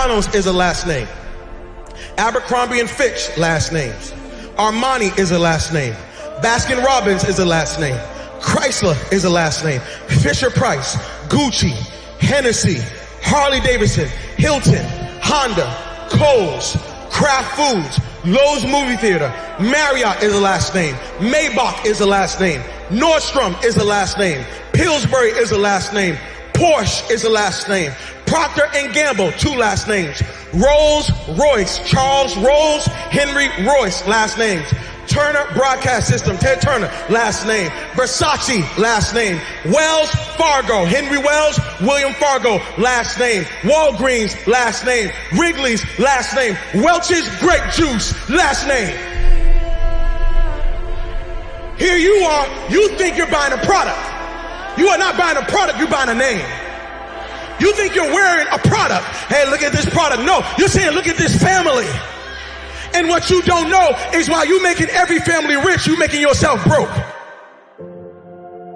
Sopranos is a last name. Abercrombie and Fitch, last names. Armani is a last name. Baskin Robbins is a last name. Chrysler is a last name. Fisher Price, Gucci, Hennessy, Harley Davidson, Hilton, Honda, Kohl's, Kraft Foods, Lowe's Movie Theater, Marriott is a last name. Maybach is a last name. Nordstrom is a last name. Pillsbury is a last name. Porsche is a last name. Procter & Gamble, 2 last names. Rolls Royce, Charles Rolls, Henry Royce, last names. Turner Broadcast System, Ted Turner, last name. Versace, last name. Wells Fargo, Henry Wells, William Fargo, last name. Walgreens, last name. Wrigley's, last name. Welch's Grape Juice, last name. Here you are, you think you're buying a product. You are not buying a product, you're buying a name. You think you're wearing a product. Hey, look at this product. No, you're saying look at this family. And what you don't know is while you're making every family rich, you're making yourself broke.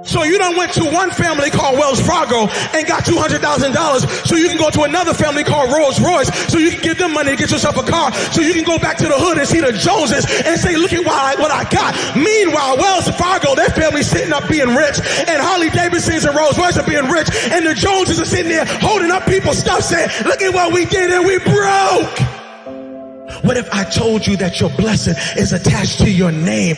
So you done went to one family called Wells Fargo and got $200,000 so you can go to another family called Rolls Royce so you can give them money to get yourself a car so you can go back to the hood and see the Joneses and say, look at what I got. Meanwhile, Wells Fargo, their family's sitting up being rich, and Harley Davidsons and Rolls Royce are being rich, and the Joneses are sitting there holding up people's stuff saying, look at what we did and we broke. What if I told you that your blessing is attached to your name?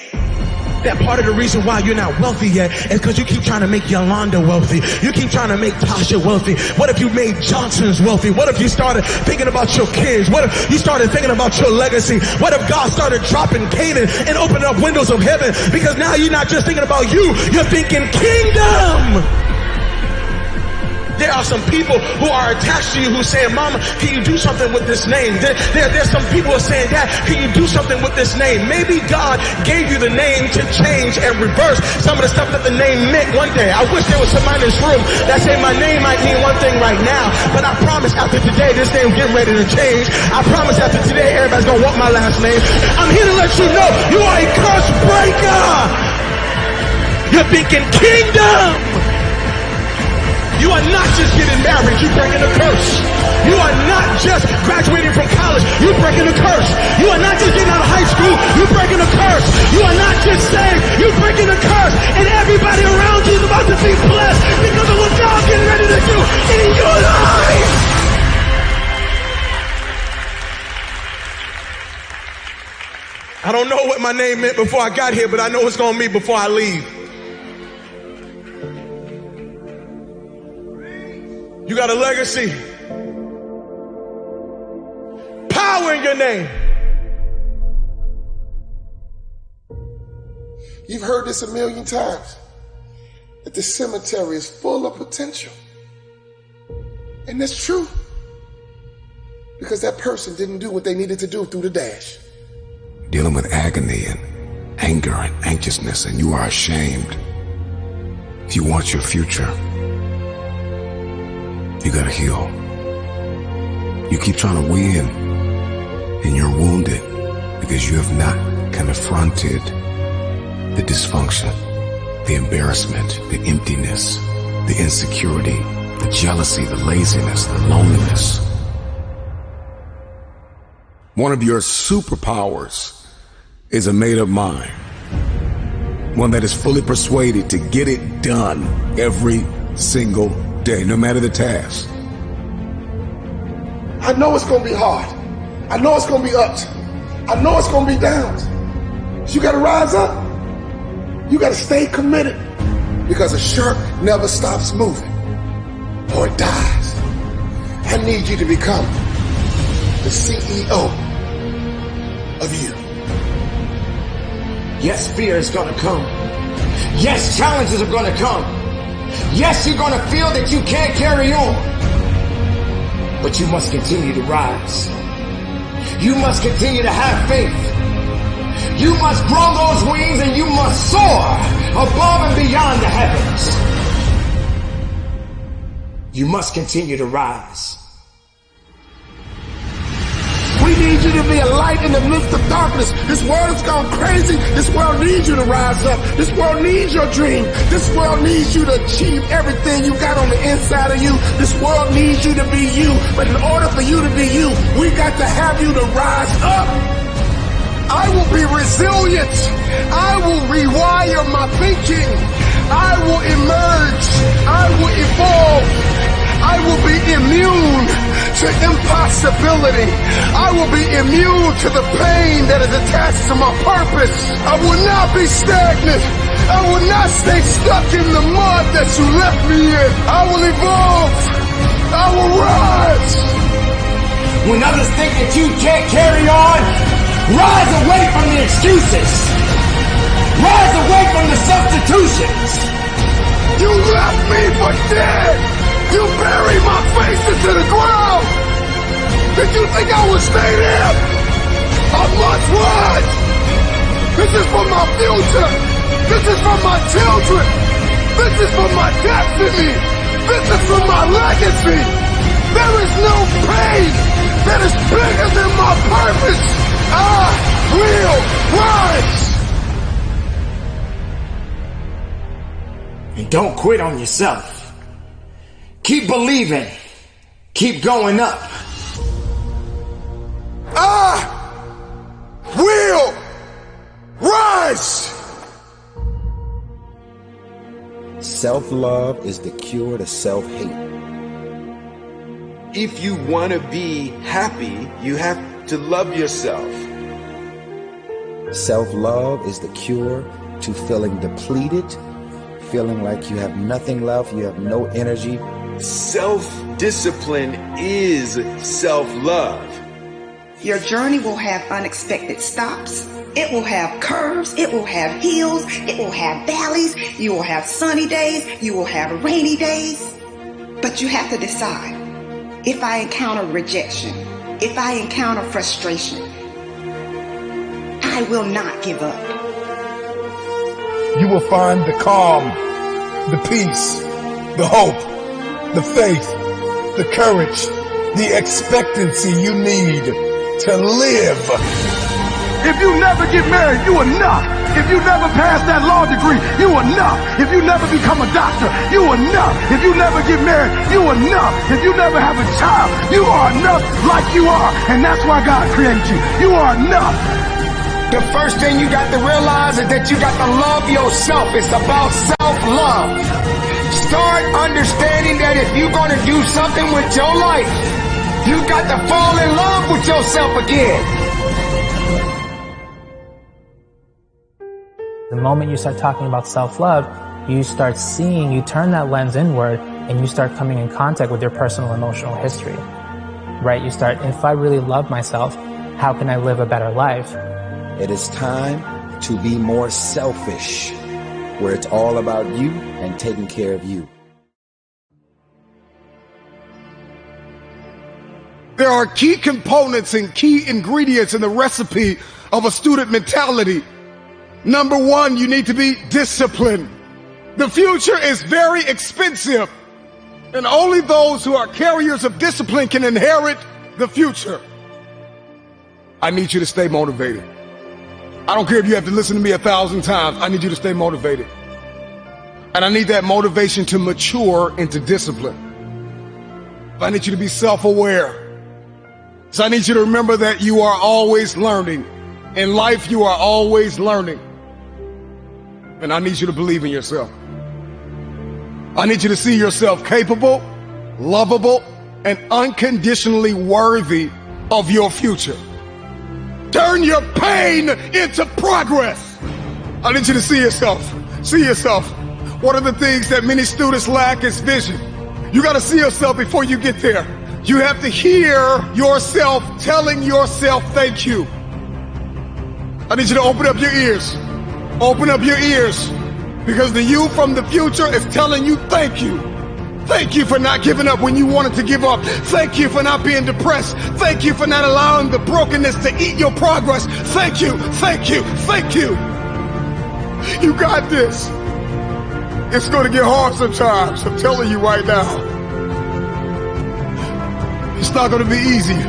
That part of the reason why you're not wealthy yet is because you keep trying to make Yolanda wealthy. You keep trying to make Tasha wealthy. What if you made Johnson's wealthy? What if you started thinking about your kids? What if you started thinking about your legacy? What if God started dropping Canaan and opening up windows of heaven? Because now you're not just thinking about you, you're thinking kingdom. There are some people who are attached to you who say, Mama, can you do something with this name? There's some people who are saying, Dad, can you do something with this name? Maybe God gave you the name to change and reverse some of the stuff that the name meant one day. I wish there was somebody in this room that said my name might mean one thing right now, but I promise after today, this name getting ready to change. I promise after today, everybody's going to want my last name. I'm here to let you know you are a curse breaker. You're thinking kingdom. You are not just getting married, you're breaking a curse. You are not just graduating from college, you're breaking a curse. You are not just getting out of high school, you're breaking a curse. You are not just saved, you're breaking a curse. And everybody around you is about to be blessed because of what God's getting ready to do in your life. I don't know what my name meant before I got here, but I know it's going to mean before I leave. You got a legacy. Power in your name. You've heard this a million times, that the cemetery is full of potential. And that's true. Because that person didn't do what they needed to do through the dash. Dealing with agony and anger and anxiousness, and you are ashamed. If you want your future, you gotta heal. You keep trying to win, and you're wounded because you have not confronted the dysfunction, the embarrassment, the emptiness, the insecurity, the jealousy, the laziness, the loneliness. One of your superpowers is a made-up mind. One that is fully persuaded to get it done every single day, no matter the task. I know it's going to be hard. I know it's going to be ups. I know it's going to be downs. So you got to rise up. You got to stay committed, because a shark never stops moving or it dies. I need you to become the CEO of you. Yes, fear is going to come. Yes, challenges are going to come. Yes, you're going to feel that you can't carry on. But you must continue to rise. You must continue to have faith. You must grow those wings and you must soar above and beyond the heavens. You must continue to rise. We need you you to be a light in the midst of darkness. This world has gone crazy. This world needs you to rise up. This world needs your dream. This world needs you to achieve everything you got on the inside of you. This world needs you to be you. But in order for you to be you, we got to have you to rise up. I will be resilient. I will rewire my thinking. I will emerge. I will evolve. I will be immune to impossibility. I will be immune to the pain that is attached to my purpose. I will not be stagnant. I will not stay stuck in the mud that you left me in. I will evolve. I will rise. When others think that you can't carry on, rise away from the excuses. Rise away from the substitutions. You left me for dead. You buried my face into the ground. Did you think I would stay there? I must rise. This is for my future. This is for my children. This is for my destiny. This is for my legacy. There is no pain that is bigger than my purpose. I will rise. And don't quit on yourself. Keep believing. Keep going up. I will rise. Self-love is the cure to self-hate. If you want to be happy, you have to love yourself. Self-love is the cure to feeling depleted, feeling like you have nothing left, you have no energy. Self-discipline is self-love. Your journey will have unexpected stops. It will have curves. It will have hills. It will have valleys. You will have sunny days. You will have rainy days. But you have to decide. If I encounter rejection, if I encounter frustration, I will not give up. You will find the calm, the peace, the hope, the faith, the courage, the expectancy you need to live. If you never get married, you are not. If you never pass that law degree, you are not. If you never become a doctor, you are not. If you never get married, you are not. If you never have a child, you are enough like you are. And that's why God created you. You are enough. The first thing you got to realize is that you got to love yourself. It's about self-love. Start understanding that if you're going to do something with your life, you got to fall in love with yourself again. The moment you start talking about self-love, you start seeing, you turn that lens inward and you start coming in contact with your personal emotional history, right? You start, if I really love myself, how can I live a better life? It is time to be more selfish, where it's all about you and taking care of you. There are key components and key ingredients in the recipe of a student mentality. Number one, you need to be disciplined. The future is very expensive, and only those who are carriers of discipline can inherit the future. I need you to stay motivated. I don't care if you have to listen to me 1,000 times. I need you to stay motivated. And I need that motivation to mature into discipline. I need you to be self-aware. So I need you to remember that you are always learning. In life, you are always learning. And I need you to believe in yourself. I need you to see yourself capable, lovable, and unconditionally worthy of your future. Turn your pain into progress. I need you to see yourself. See yourself. One of the things that many students lack is vision. You got to see yourself before you get there. You have to hear yourself telling yourself thank you. I need you to open up your ears. Open up your ears, because the you from the future is telling you thank you. Thank you for not giving up when you wanted to give up. Thank you for not being depressed. Thank you for not allowing the brokenness to eat your progress. Thank you, thank you, thank you. You got this. It's going to get hard sometimes, I'm telling you right now. It's not going to be easy.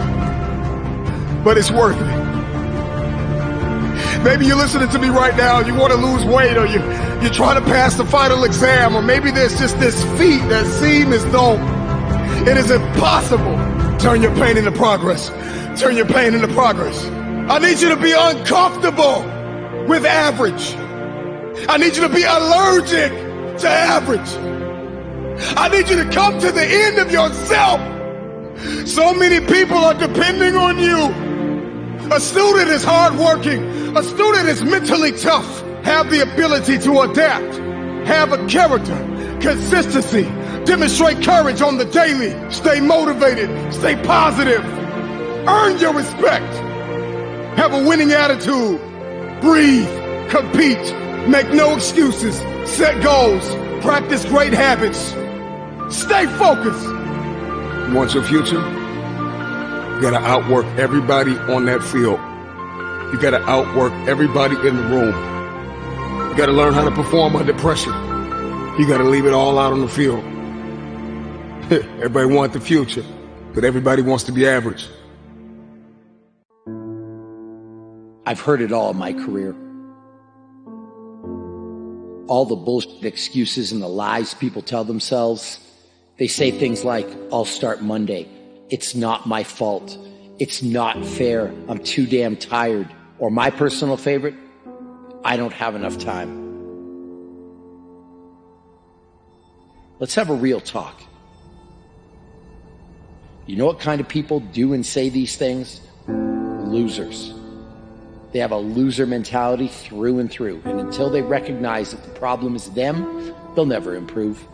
but it's worth it. Maybe you're listening to me right now, you want to lose weight, or you're trying to pass the final exam, or maybe there's just this feat that seems as though it is impossible. Turn your pain into progress. Turn your pain into progress. I need you to be uncomfortable with average. I need you to be allergic to average. I need you to come to the end of yourself. So many people are depending on you. A student is hardworking. A student is mentally tough. Have the ability to adapt. Have a character, consistency. Demonstrate courage on the daily. Stay motivated. Stay positive. Earn your respect. Have a winning attitude. Breathe. Compete. Make no excuses. Set goals. Practice great habits. Stay focused. You want your future? You gotta outwork everybody on that field. You gotta outwork everybody in the room. You gotta learn how to perform under pressure. You gotta leave it all out on the field. Everybody wants the future, but everybody wants to be average. I've heard it all in my career. All the bullshit excuses and the lies people tell themselves. They say things like, I'll start Monday. It's not my fault. It's not fair. I'm too damn tired. Or my personal favorite, I don't have enough time. Let's have a real talk. You know what kind of people do and say these things? Losers. They have a loser mentality through and through. And until they recognize that the problem is them, they'll never improve.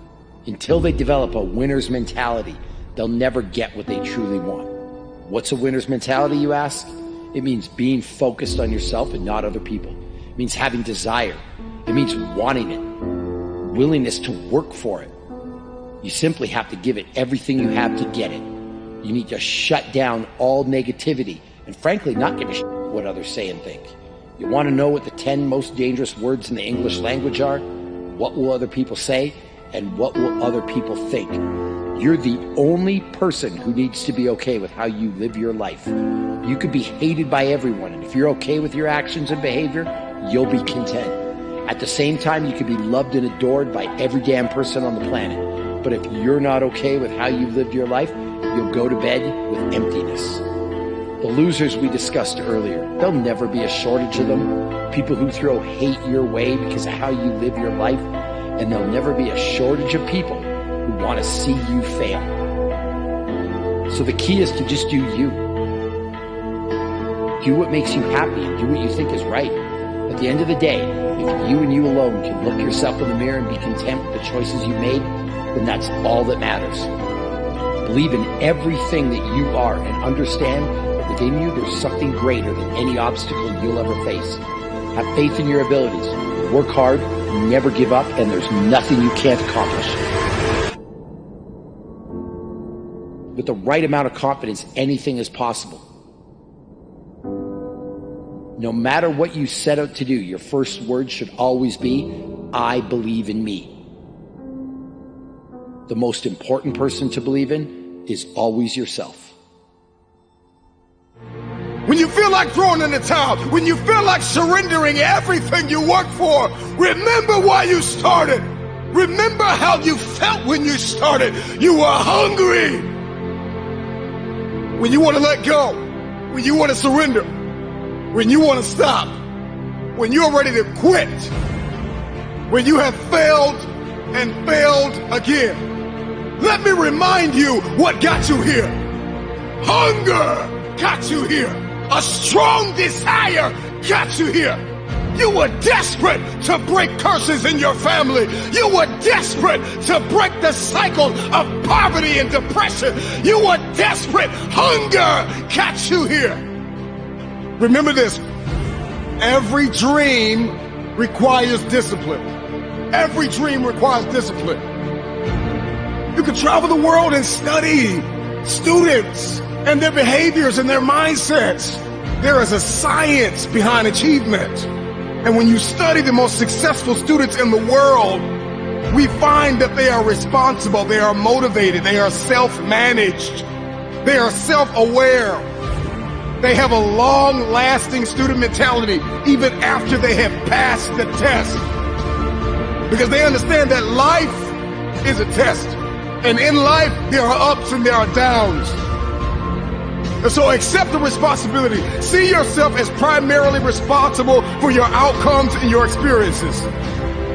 Until they develop a winner's mentality, they'll never get what they truly want. What's a winner's mentality, you ask? It means being focused on yourself and not other people. It means having desire. It means wanting it. Willingness to work for it. You simply have to give it everything you have to get it. You need to shut down all negativity and frankly not give a shit what others say and think. You want to know what the 10 most dangerous words in the English language are? What will other people say? And what will other people think? You're the only person who needs to be okay with how you live your life. You could be hated by everyone, and if you're okay with your actions and behavior, you'll be content. At the same time, you could be loved and adored by every damn person on the planet. But if you're not okay with how you've lived your life, you'll go to bed with emptiness. The losers we discussed earlier, there'll never be a shortage of them. People who throw hate your way because of how you live your life. And there'll never be a shortage of people who want to see you fail. So the key is to just do you. Do what makes you happy and do what you think is right. At the end of the day, if you and you alone can look yourself in the mirror and be content with the choices you made, then that's all that matters. Believe in everything that you are and understand that within you there's something greater than any obstacle you'll ever face. Have faith in your abilities. Work hard, never give up, and there's nothing you can't accomplish. With the right amount of confidence, anything is possible. No matter what you set out to do, your first word should always be, I believe in me. The most important person to believe in is always yourself. When you feel like throwing in the towel, when you feel like surrendering everything you work for, remember why you started. Remember how you felt when you started. You were hungry. When you want to let go, when you want to surrender, when you want to stop, when you're ready to quit, when you have failed and failed again. Let me remind you what got you here. Hunger got you here. A strong desire got you here. You were desperate to break curses in your family. You were desperate to break the cycle of poverty and depression. You were desperate. Hunger got you here. Remember this. Every dream requires discipline. Every dream requires discipline. You can travel the world and study students and their behaviors and their mindsets. There is a science behind achievement. And when you study the most successful students in the world, we find that they are responsible, they are motivated, they are self-managed, they are self-aware. They have a long-lasting student mentality even after they have passed the test. Because they understand that life is a test. And in life, there are ups and there are downs. And so accept the responsibility. See yourself as primarily responsible for your outcomes and your experiences.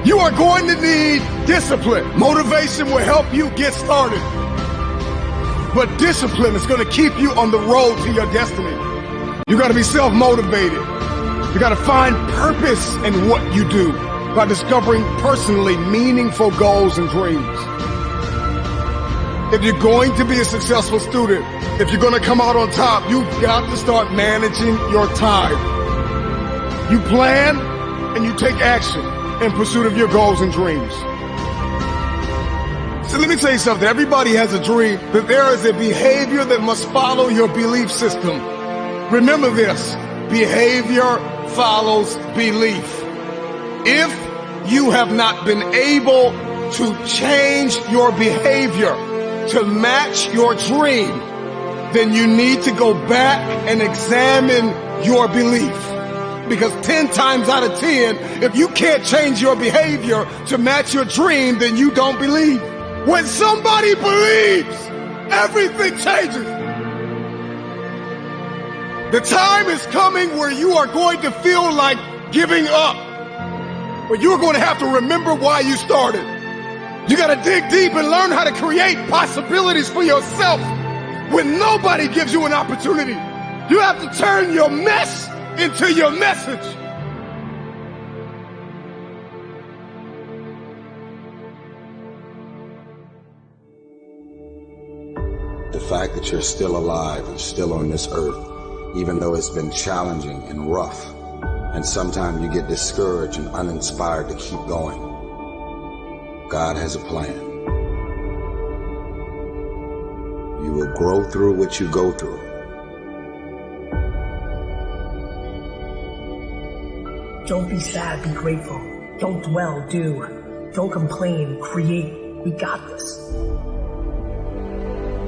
You are going to need discipline. Motivation will help you get started. But discipline is going to keep you on the road to your destiny. You got to be self-motivated. You got to find purpose in what you do by discovering personally meaningful goals and dreams. If you're going to be a successful student, if you're going to come out on top, you've got to start managing your time. You plan and you take action in pursuit of your goals and dreams. So let me tell you something. Everybody has a dream, but there is a behavior that must follow your belief system. Remember this, behavior follows belief. If you have not been able to change your behavior to match your dream, then you need to go back and examine your belief. Because 10 times out of 10, if you can't change your behavior to match your dream, then you don't believe. When somebody believes, everything changes. The time is coming where you are going to feel like giving up. But you are going to have to remember why you started. You got to dig deep and learn how to create possibilities for yourself when nobody gives you an opportunity. You have to turn your mess into your message. The fact that you're still alive and still on this earth, even though it's been challenging and rough, and sometimes you get discouraged and uninspired to keep going. God has a plan. You will grow through what you go through. Don't be sad, be grateful. Don't dwell, do. Don't complain, create. We got this.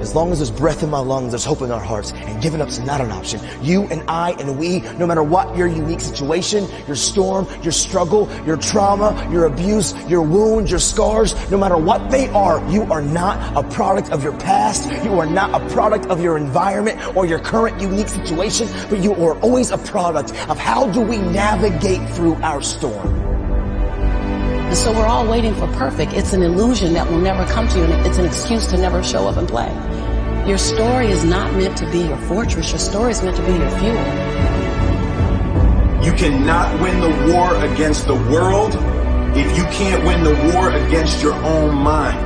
As long as there's breath in my lungs, there's hope in our hearts, and giving up's not an option. You and I and we, no matter what your unique situation, your storm, your struggle, your trauma, your abuse, your wounds, your scars, no matter what they are, you are not a product of your past. You are not a product of your environment or your current unique situation, but you are always a product of how do we navigate through our storm. And so we're all waiting for perfect. It's an illusion that will never come to you, and it's an excuse to never show up and play. Your story is not meant to be your fortress. Your story is meant to be your fuel. You cannot win the war against the world if you can't win the war against your own mind.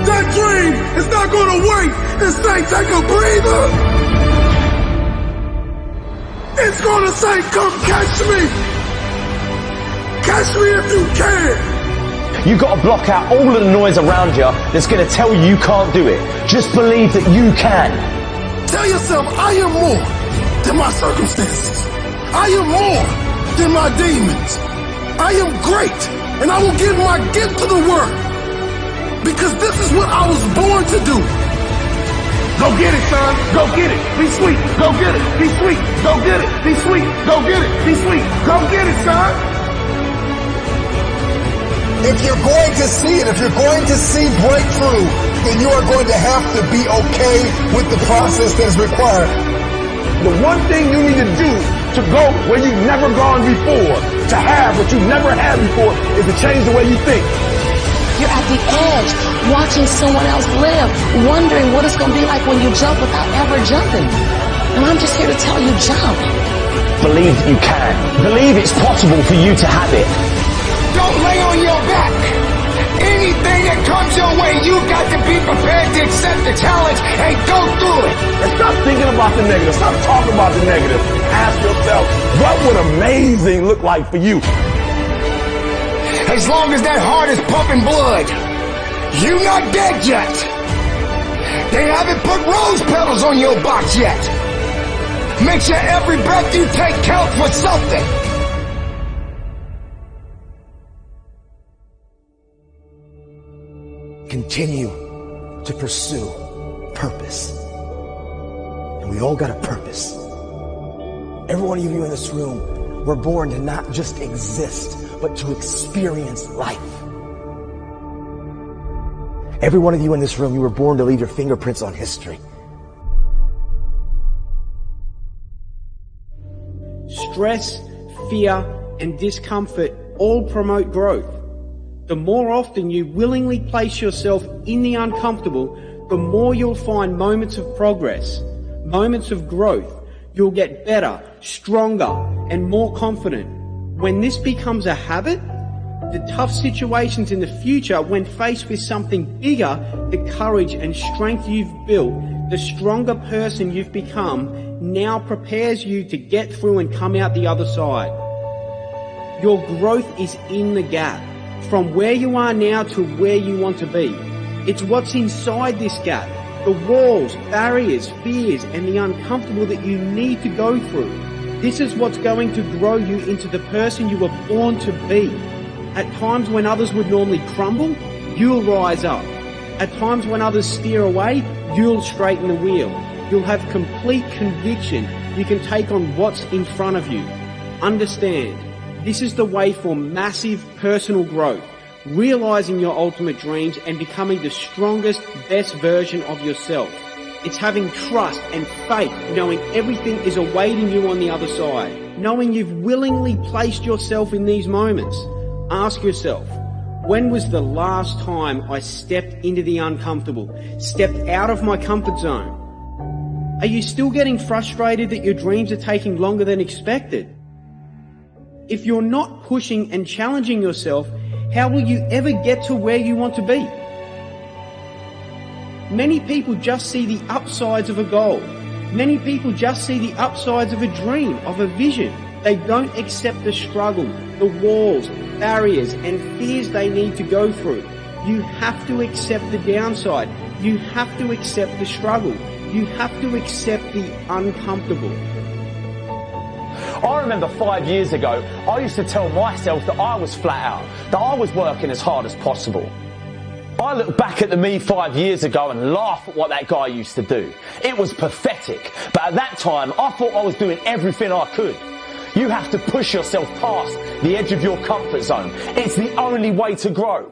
That dream is not going to wait and say, take a breather. It's going to say, come catch me. Catch me if you can. You've got to block out all of the noise around you that's going to tell you can't do it. Just believe that you can. Tell yourself, I am more than my circumstances. I am more than my demons. I am great, and I will give my gift to the world. Because this is what I was born to do. Go get it, son. Go get it. Be sweet. Go get it. Be sweet. Go get it. Be sweet. Go get it. Be sweet. Go get it, son. If you're going to see it, if you're going to see breakthrough, then you are going to have to be okay with the process that is required. The one thing you need to do to go where you've never gone before, to have what you've never had before, is to change the way you think. You're at the edge, watching someone else live, wondering what it's going to be like when you jump without ever jumping. And I'm just here to tell you, jump. Believe that you can. Believe it's possible for you to have it. Don't lay on your back. Anything that comes your way, you've got to be prepared to accept the challenge and go through it. And stop thinking about the negative. Stop talking about the negative. Ask yourself, what would amazing look like for you? As long as that heart is pumping blood, you're not dead yet. They haven't put rose petals on your box yet. Make sure every breath you take counts for something. Continue to pursue purpose. And we all got a purpose. Every one of you in this room were born to not just exist, but to experience life. Every one of you in this room, you were born to leave your fingerprints on history. Stress, fear, and discomfort all promote growth. The more often you willingly place yourself in the uncomfortable, the more you'll find moments of progress, moments of growth. You'll get better, stronger, and more confident. When this becomes a habit, the tough situations in the future, when faced with something bigger, the courage and strength you've built, the stronger person you've become, now prepares you to get through and come out the other side. Your growth is in the gap, from where you are now to where you want to be. It's what's inside this gap, the walls, barriers, fears, and the uncomfortable that you need to go through. This is what's going to grow you into the person you were born to be. At times when others would normally crumble, you'll rise up. At times when others steer away, you'll straighten the wheel. You'll have complete conviction you can take on what's in front of you. Understand, this is the way for massive personal growth, realizing your ultimate dreams and becoming the strongest, best version of yourself. It's having trust and faith, knowing everything is awaiting you on the other side, knowing you've willingly placed yourself in these moments. Ask yourself, when was the last time I stepped into the uncomfortable, stepped out of my comfort zone? Are you still getting frustrated that your dreams are taking longer than expected? If you're not pushing and challenging yourself, how will you ever get to where you want to be? Many people just see the upsides of a goal. Many people just see the upsides of a dream, of a vision. They don't accept the struggle, the walls, barriers, and fears they need to go through. You have to accept the downside. You have to accept the struggle. You have to accept the uncomfortable. I remember 5 years ago, I used to tell myself that I was flat out, that I was working as hard as possible. I look back at the me 5 years ago and laugh at what that guy used to do. It was pathetic, but at that time, I thought I was doing everything I could. You have to push yourself past the edge of your comfort zone. It's the only way to grow.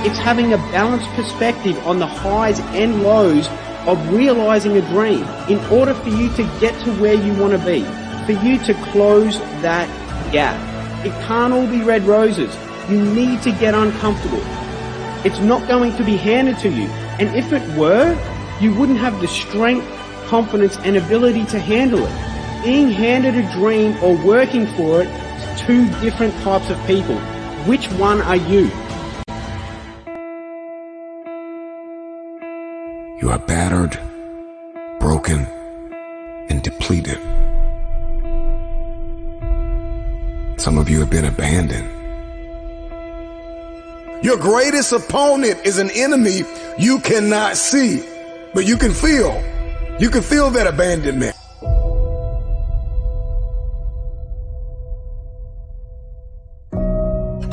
It's having a balanced perspective on the highs and lows of realizing a dream in order for you to get to where you want to be, for you to close that gap. It can't all be red roses. You need to get uncomfortable. It's not going to be handed to you. And if it were, you wouldn't have the strength, confidence, and ability to handle it. Being handed a dream or working for it is two different types of people. Which one are you? You are battered, broken, and depleted. Some of you have been abandoned. Your greatest opponent is an enemy you cannot see, but you can feel. You can feel that abandonment.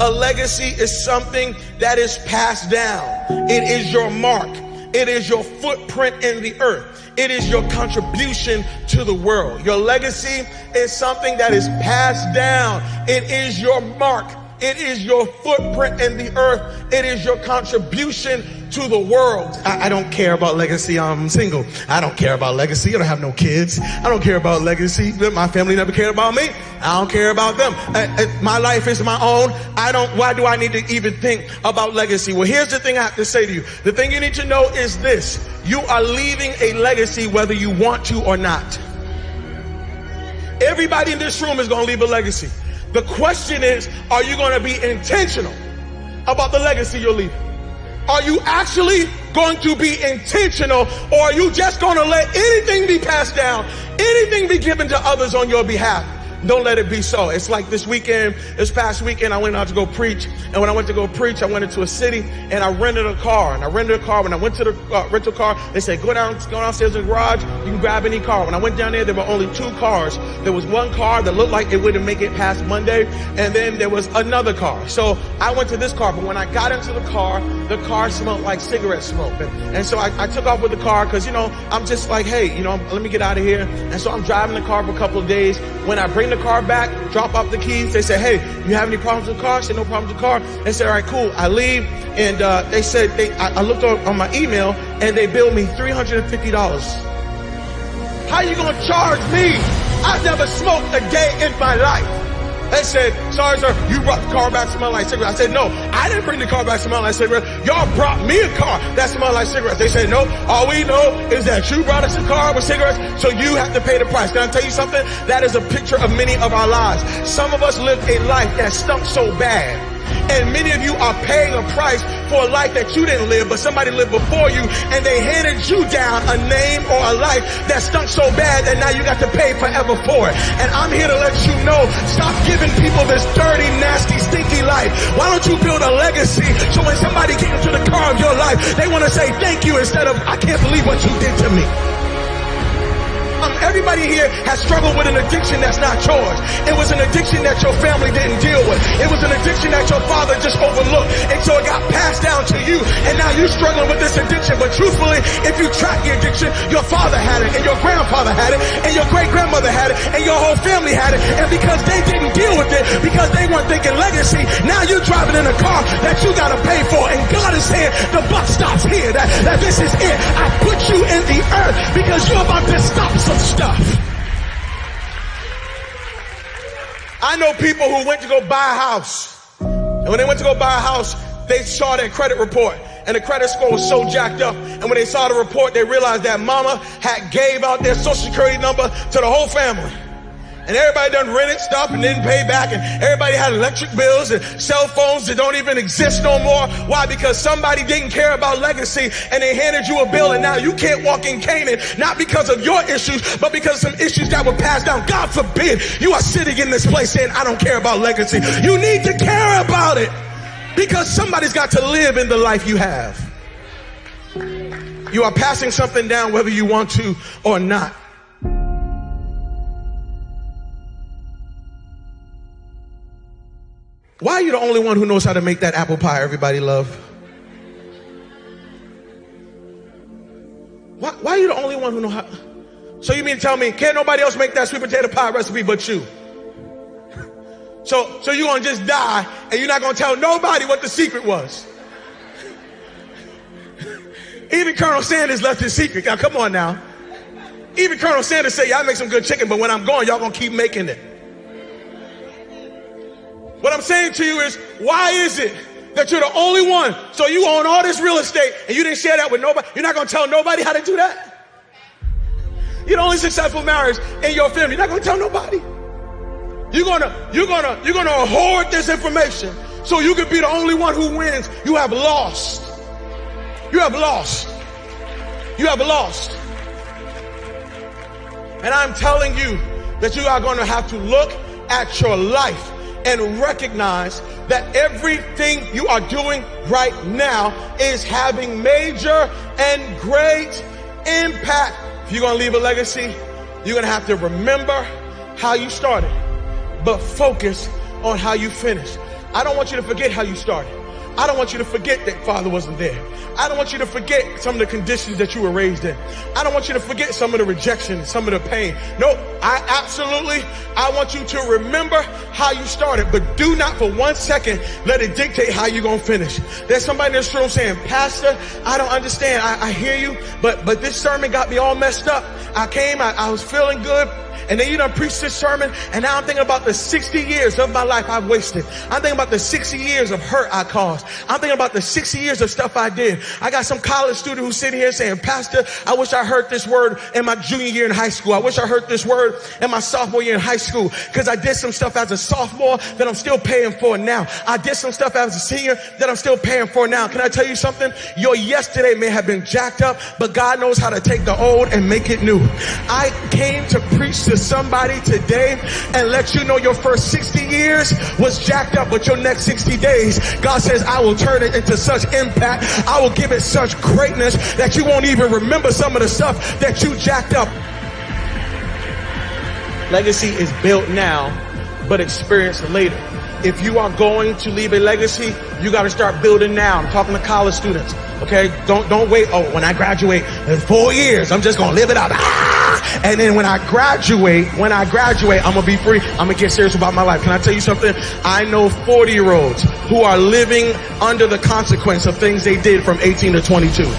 A legacy is something that is passed down. It is your mark. It is your footprint in the earth. It is your contribution to the world. Your legacy is something that is passed down. It is your mark. It is your footprint in the earth. It is your contribution to the world. I don't care about legacy. I'm single. I don't care about legacy. I don't have no kids. I don't care about legacy. My family never cared about me. I don't care about them. My life is my own. Why do I need to even think about legacy? Well, here's the thing I have to say to you. The thing you need to know is this. You are leaving a legacy whether you want to or not. Everybody in this room is going to leave a legacy. The question is, are you going to be intentional about the legacy you're leaving? Are you actually going to be intentional, or are you just going to let anything be passed down, anything be given to others on your behalf? Don't let it be so. It's like this past weekend, I went out to go preach. And when I went to go preach, I went into a city and I rented a car. When I went to the rental car, they said, go downstairs in the garage. You can grab any car. When I went down there were only 2 cars. There was one car that looked like it wouldn't make it past Monday. And then there was another car. So I went to this car. But when I got into the car smelled like cigarette smoke. And so I took off with the car because, I'm just like, hey, let me get out of here. And so I'm driving the car for a couple of days. When I bring the car back, drop off the keys, they say, hey, you have any problems with the car? I said, no problems with the car. They said, all right, cool. I leave. And they said, I looked on my email and they billed me $350. How you going to charge me? I've never smoked a day in my life. They said, sorry, sir, you brought the car back smelling like cigarettes. I said, no, I didn't bring the car back smelling like cigarettes. Y'all brought me a car that smelled like cigarettes. They said, no, all we know is that you brought us a car with cigarettes, so you have to pay the price. Can I tell you something? That is a picture of many of our lives. Some of us lived a life that stunk so bad. And many of you are paying a price for a life that you didn't live, but somebody lived before you, and they handed you down a name or a life that stunk so bad that now you got to pay forever for it. And I'm here to let you know, stop giving people this dirty, nasty, stinky life. Why don't you build a legacy so when somebody gets into the car of your life, they want to say thank you instead of, I can't believe what you did to me. Everybody here has struggled with an addiction that's not yours. It was an addiction that your family didn't deal with. It was an addiction that your father just overlooked. And so it got passed down to you. And now you're struggling with this addiction. But truthfully, if you track the addiction, your father had it, and your grandfather had it, and your great-grandmother had it, and your whole family had it. And because they didn't deal with it, because they weren't thinking legacy, now you're driving in a car that you got to pay for. And God is saying, the buck stops here. That this is it. I put you in the earth because you're about to stop some stuff. I know people who went to go buy a house, and when they went to go buy a house, they saw their credit report, and the credit score was so jacked up, and when they saw the report, they realized that mama had gave out their social security number to the whole family. And everybody done rented stuff and didn't pay back, and everybody had electric bills and cell phones that don't even exist no more. Why? Because somebody didn't care about legacy, and they handed you a bill, and now you can't walk in Canaan, not because of your issues, but because of some issues that were passed down. God forbid you are sitting in this place saying, I don't care about legacy. You need to care about it, because somebody's got to live in the life you have. You are passing something down whether you want to or not. Why are you the only one who knows how to make that apple pie everybody love? Why are you the only one who knows how? So you mean to tell me, can't nobody else make that sweet potato pie recipe but you? So you're going to just die and you're not going to tell nobody what the secret was? Even Colonel Sanders left his secret. Now, come on now. Even Colonel Sanders said, yeah, I make some good chicken, but when I'm gone, y'all going to keep making it. What I'm saying to you is, why is it that you're the only one? So you own all this real estate and you didn't share that with nobody. You're not going to tell nobody how to do that. You're the only successful marriage in your family. You're not going to tell nobody. You're gonna hoard this information so you can be the only one who wins. You have lost. You have lost. You have lost. And I'm telling you that you are going to have to look at your life and recognize that everything you are doing right now is having major and great impact. If you're going to leave a legacy, you're going to have to remember how you started, but focus on how you finish. I don't want you to forget how you started. I don't want you to forget that father wasn't there. I don't want you to forget some of the conditions that you were raised in. I don't want you to forget some of the rejection, some of the pain. No, I want you to remember how you started, but do not for 1 second let it dictate how you're going to finish. There's somebody in this room saying, Pastor, I don't understand. I hear you, but this sermon got me all messed up. I was feeling good. And then you done preached this sermon, and now I'm thinking about the 60 years of my life I've wasted. I'm thinking about the 60 years of hurt I caused. I'm thinking about the 60 years of stuff I did. I got some college student who's sitting here saying, Pastor, I wish I heard this word in my junior year in high school. I wish I heard this word in my sophomore year in high school, because I did some stuff as a sophomore that I'm still paying for now. I did some stuff as a senior that I'm still paying for now. Can I tell you something? Your yesterday may have been jacked up, but God knows how to take the old and make it new. I came to preach to somebody today and let you know your first 60 years was jacked up, but your next 60 days, God says, I will turn it into such impact. I will give it such greatness that you won't even remember some of the stuff that you jacked up. Legacy is built now, but experienced later. If you are going to leave a legacy, you got to start building now. I'm talking to college students. Okay, don't wait. Oh, when I graduate in 4 years, I'm just gonna live it up. And then when I graduate, I'm gonna be free. I'm gonna get serious about my life. Can I tell you something? I know 40-year-olds who are living under the consequence of things they did from 18 to 22.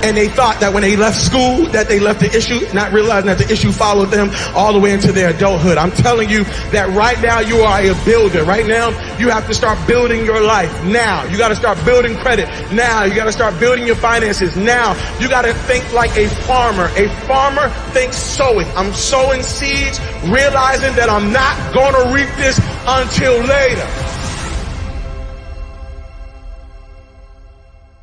And they thought that when they left school, that they left the issue, not realizing that the issue followed them all the way into their adulthood. I'm telling you that right now you are a builder. Right now, you have to start building your life now. You got to start building credit now. You got to start building your finances now. You got to think like a farmer. A farmer thinks sowing. I'm sowing seeds, realizing that I'm not going to reap this until later.